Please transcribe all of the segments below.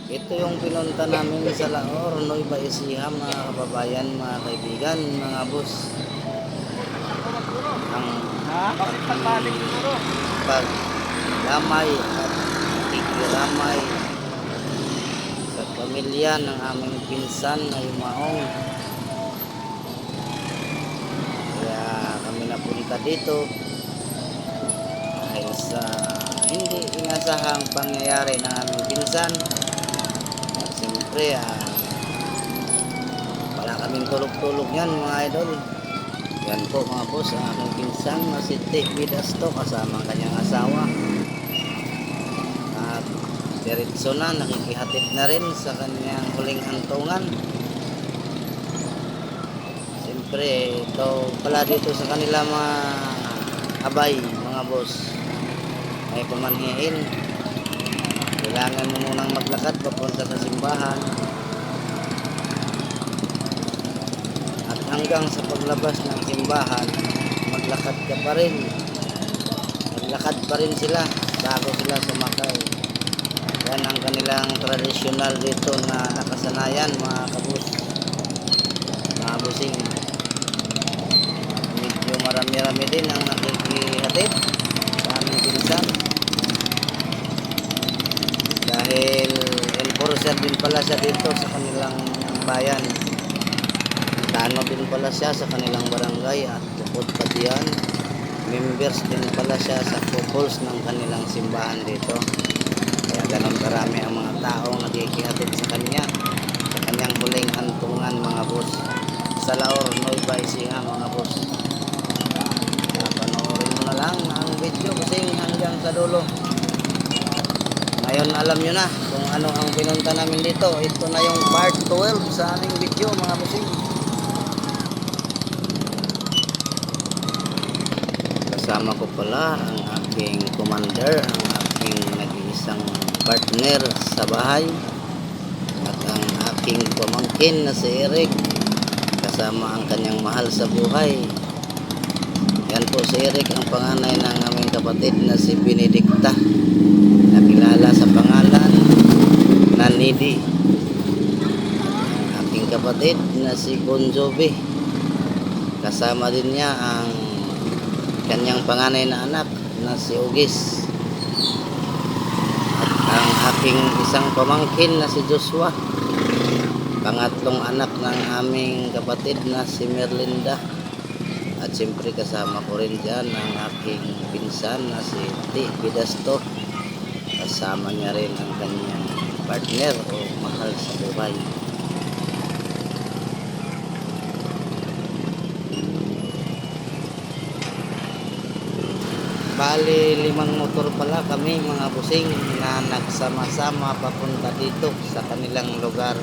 Ito yung pinunta namin sa Laor, Nueva Ecija, mga kababayan, mga kaibigan, mga boss. Ang paglamay at nakikiramay sa pamilya ng aming pinsan na yumaong. Kaya kami napunta dito dahil sa hindi inasahang pangyayari ng aming pinsan. At siyempre, wala kaming tulog-tulog yan, mga idol. Yan po mga boss, ang aking pinsan na si T. Vidasto kasama ang kanyang asawa. At diretso na, nakikihatid na rin sa kanyang huling hantungan. Siyempre, ito pala dito sa kanila mga abay, mga boss. May pamanhiin. Kailangan mo munang maglakad papunta sa simbahan. At hanggang sa paglabas ng simbahan, maglakad ka pa rin. Maglakad pa rin sila bago sila sumakay. Yan ang kanilang tradisyonal dito na nakasanayan, mga kabus, mga busing. Medyo marami-rami din ang nakikihatid sa aming pinsan. Dahil enforcer din pala siya dito sa kanilang bayan. Tano din pala siya sa kanilang barangay at bukod pa diyan, members din pala siya sa couples ng kanilang simbahan dito. Kaya ganun karami ang mga taong nakikihatid sa kanya sa kanyang huling hantungan, mga boss, sa Laor, Nueva Ecija, mga boss. Kaya panoorin mo na lang ang video kasi hanggang sa dulo. Ngayon alam nyo na kung ano ang pinunta namin dito. Ito na yung part 12 sa aming video, mga bossing. Kasama ko pala ang aking commander, ang aking nag-iisang partner sa bahay, at ang aking pamangkin na si Eric, kasama ang kanyang mahal sa buhay. Yan po si Eric, ang panganay ng aming kapatid na si Benedicta, nakilala sa pangalan na Nidi. Ang aking kapatid na si Bon Jovi, kasama din niya ang kanyang panganay na anak na si Ugis, at ang aking isang pamangkin na si Joshua, pangatlong anak ng aming kapatid na si Merlinda. At siyempre kasama ko rin dyan ang aking pinsan na si T. Vidasto, kasama niya rin ang kanyang partner o mahal sa buhay. Bali 5 motor pala kami, mga busing, na nagsama-sama papunta dito sa kanilang lugar.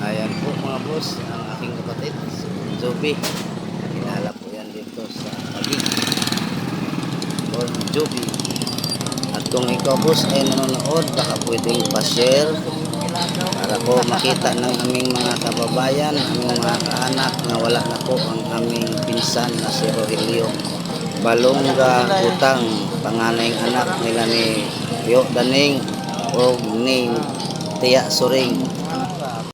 Ayan po mga boss, ang aking kapatid si Joby. Kilala po yan dito sa Taguig, Bon Jovi. At kung ikaw boss ay nanonood, baka pwedeng pa-share para po makita ng aming mga kababayan, aming mga kaanak na wala na po ang aming pinsan na si Rogelio Balonga Utang, panganayng anak nila ni Yo Daning o ni Tia Suring.